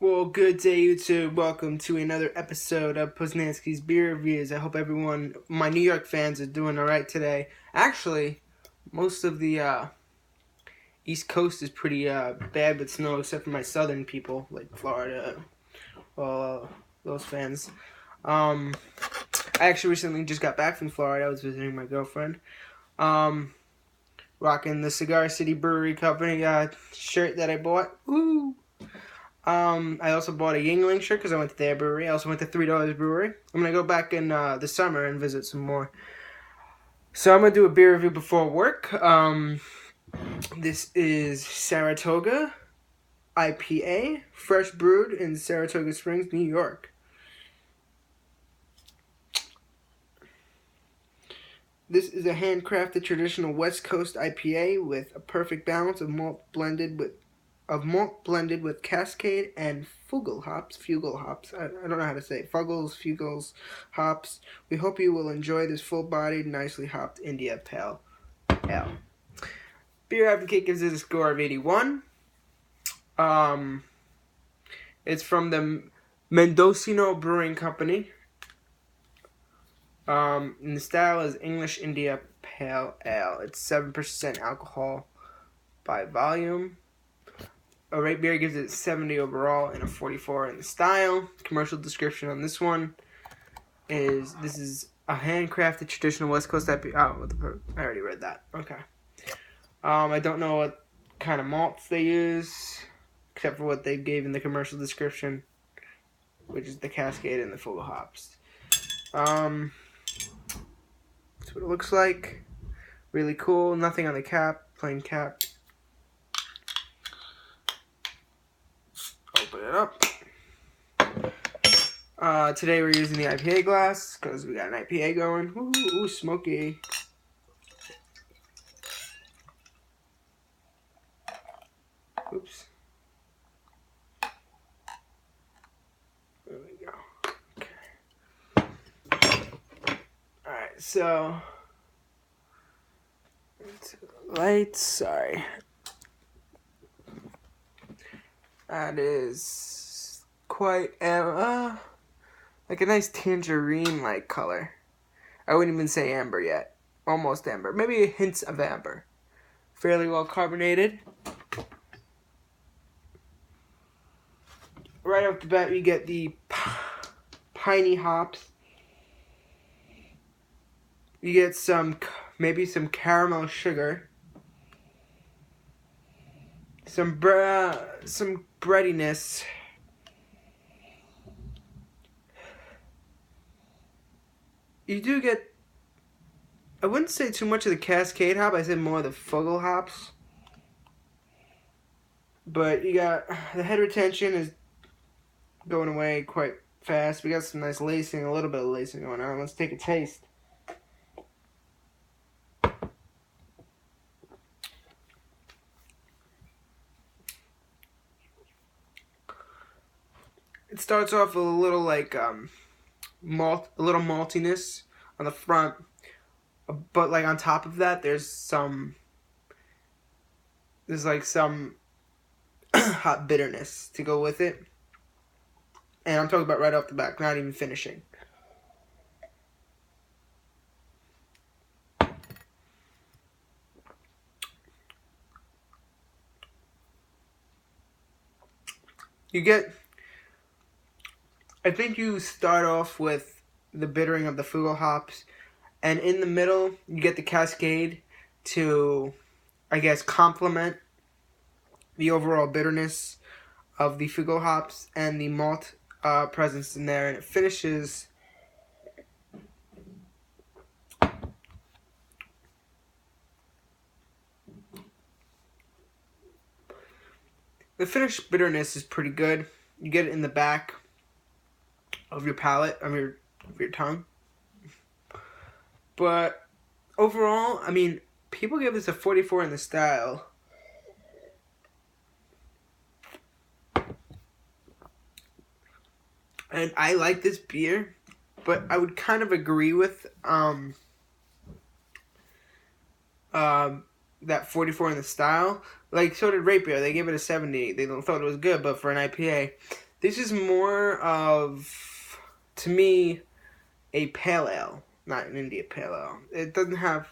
Well, good day, YouTube. Welcome to another episode of Poznansky's Beer Reviews. I hope everyone, my New York fans, are doing alright today. Actually, most of the East Coast is pretty bad with snow, except for my southern people, like Florida, those fans. I actually recently just got back from Florida. I was visiting my girlfriend. Rocking the Cigar City Brewery Company shirt that I bought. Woo! I also bought a Yingling shirt because I went to their brewery. I also went to $3 Brewery. I'm going to go back in the summer and visit some more. So I'm going to do a beer review before work. This is Saratoga IPA, fresh brewed in Saratoga Springs, New York. This is a handcrafted traditional West Coast IPA with a perfect balance of malt blended with Cascade and Fugel hops. I don't know how to say it. Fugels hops. We hope you will enjoy this full-bodied, nicely hopped India Pale Ale. Beer Advocate gives it a score of 81. It's from the Mendocino Brewing Company. And the style is English India Pale Ale. It's 7% alcohol by volume. A Rate Beer gives it 70 overall and a 44 in the style. Commercial description on this one is this is a handcrafted traditional West Coast IPA. Oh, I already read that. Okay. I don't know what kind of malts they use, except for what they gave in the commercial description, which is the Cascade and the Full hops. That's what it looks like. Really cool. Nothing on the cap. Plain cap. Open it up. Today we're using the IPA glass because we got an IPA going. Ooh, smoky. Oops. There we go. Okay. Alright, so lights. Sorry. That is quite like a nice tangerine-like color. I wouldn't even say amber yet. Almost amber. Maybe hints of amber. Fairly well carbonated. Right off the bat, you get the piney hops. You get maybe some caramel sugar. Some breadiness. You do get, I wouldn't say too much of the Cascade hop, I said more of the Fugel hops. But you got, the head retention is going away quite fast. We got some nice lacing, a little bit of lacing going on. Let's take a taste. It starts off with a little like a little maltiness on the front, but like on top of that, there's like some hot bitterness to go with it, and I'm talking about right off the bat, not even finishing. You get, I think you start off with the bittering of the Fugel hops, and in the middle, you get the Cascade to, I guess, complement the overall bitterness of the Fugel hops and the malt presence in there, and it finishes the finished bitterness is pretty good. You get it in the back of your palate, of your tongue. But overall, I mean, people give this a 44 in the style. And I like this beer, but I would kind of agree with that 44 in the style. Like, so did Rate Beer. They gave it a 70. They thought it was good, but for an IPA, This is more of, to me, a pale ale, not an India pale ale. It doesn't have,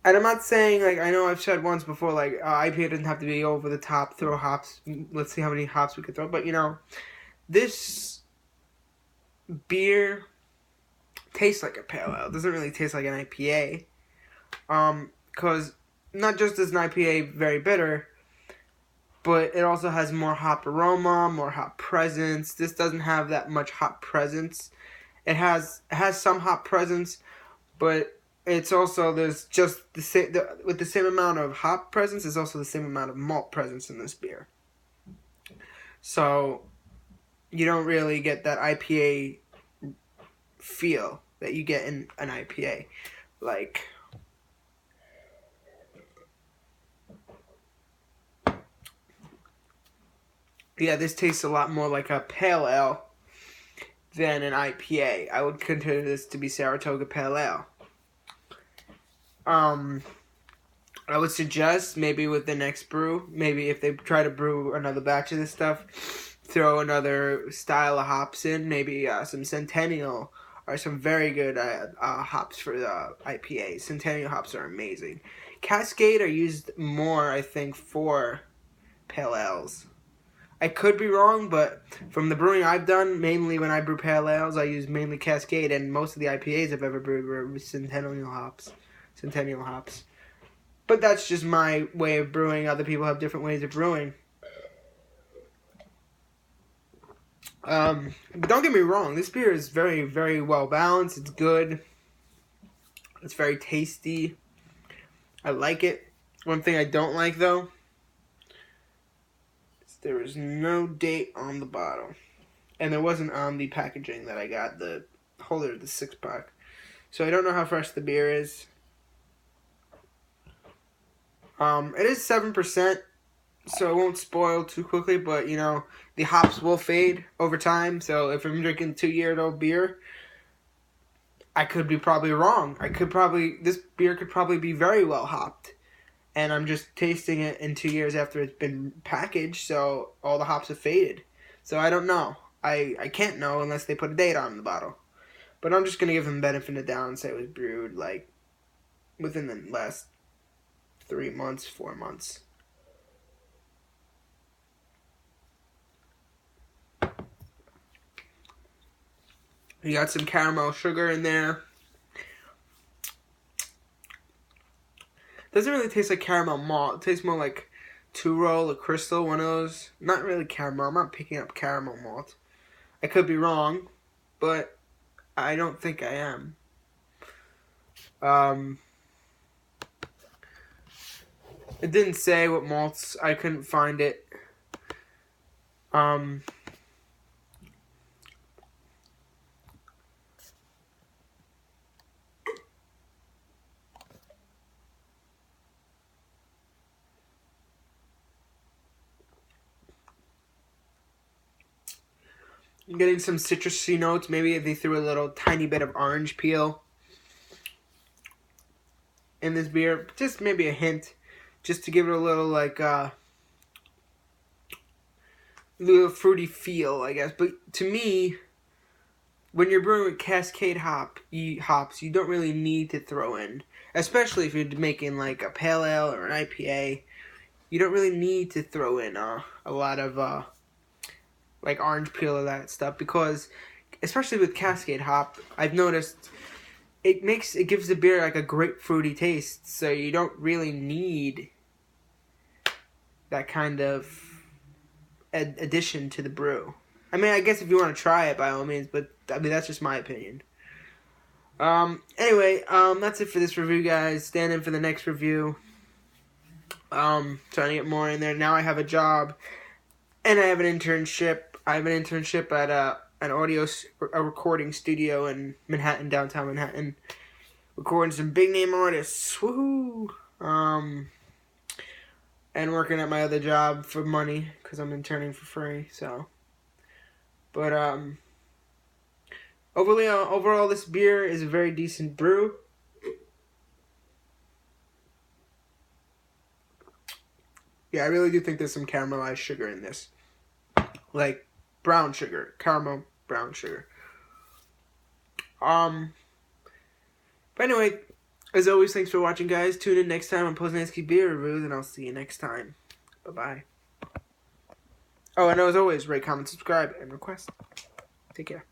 and I'm not saying, like, I know I've said once before, like, IPA doesn't have to be over the top, throw hops, let's see how many hops we can throw, but, you know, this beer tastes like a pale ale. It doesn't really taste like an IPA, because not just is an IPA very bitter, but it also has more hop aroma, more hop presence. This doesn't have that much hop presence. It has some hop presence, but it's also, there's just the same, with the same amount of hop presence, there's also the same amount of malt presence in this beer. So you don't really get that IPA feel that you get in an IPA. Like, yeah, this tastes a lot more like a pale ale than an IPA. I would consider this to be Saratoga Pale Ale. I would suggest maybe with the next brew, maybe if they try to brew another batch of this stuff, throw another style of hops in, maybe some Centennial or some very good hops for the IPA. Centennial hops are amazing. Cascade are used more, I think, for pale ales. I could be wrong, but from the brewing I've done, mainly when I brew pale ales, I use mainly Cascade, and most of the IPAs I've ever brewed were Centennial hops. But that's just my way of brewing. Other people have different ways of brewing. But don't get me wrong, this beer is very, very well balanced. It's good. It's very tasty. I like it. One thing I don't like, though, is there is no date on the bottle. And there wasn't on the packaging that I got, the holder of the 6-pack. So I don't know how fresh the beer is. It is 7%, so it won't spoil too quickly, but, you know, the hops will fade over time. So if I'm drinking 2-year-old beer, I could be probably wrong. This beer could probably be very well hopped. And I'm just tasting it in 2 years after it's been packaged, so all the hops have faded. So I don't know. I can't know unless they put a date on the bottle. But I'm just going to give them the benefit of the doubt and say it was brewed, like, within the last 3 months, 4 months. You got some caramel sugar in there. Doesn't really taste like caramel malt. It tastes more like two-roll or crystal, one of those. Not really caramel. I'm not picking up caramel malt. I could be wrong, but I don't think I am. It didn't say what malts. I couldn't find it. I'm getting some citrusy notes. Maybe if they threw a little tiny bit of orange peel in this beer. Just maybe a hint. Just to give it a little, like, little fruity feel, I guess. But to me, when you're brewing with Cascade hops, you don't really need to throw in. Especially if you're making, like, a pale ale or an IPA. You don't really need to throw in a lot of, like, orange peel or that stuff, because especially with Cascade hop, I've noticed it gives the beer like a grapefruity taste, so you don't really need that kind of addition to the brew. I mean, I guess if you want to try it, by all means, but I mean, that's just my opinion. Anyway, that's it for this review, guys. Stand in for the next review. Trying to get more in there. Now I have a job, and I have an internship. I have an internship at a recording studio in Manhattan, downtown Manhattan, recording some big name artists. Woohoo! And working at my other job for money because I'm interning for free. So, but overall, this beer is a very decent brew. Yeah, I really do think there's some caramelized sugar in this, like brown sugar. Caramel brown sugar. But anyway, as always, thanks for watching, guys. Tune in next time on Poznański Beer Reviews, and I'll see you next time. Bye-bye. Oh, and as always, rate, comment, subscribe, and request. Take care.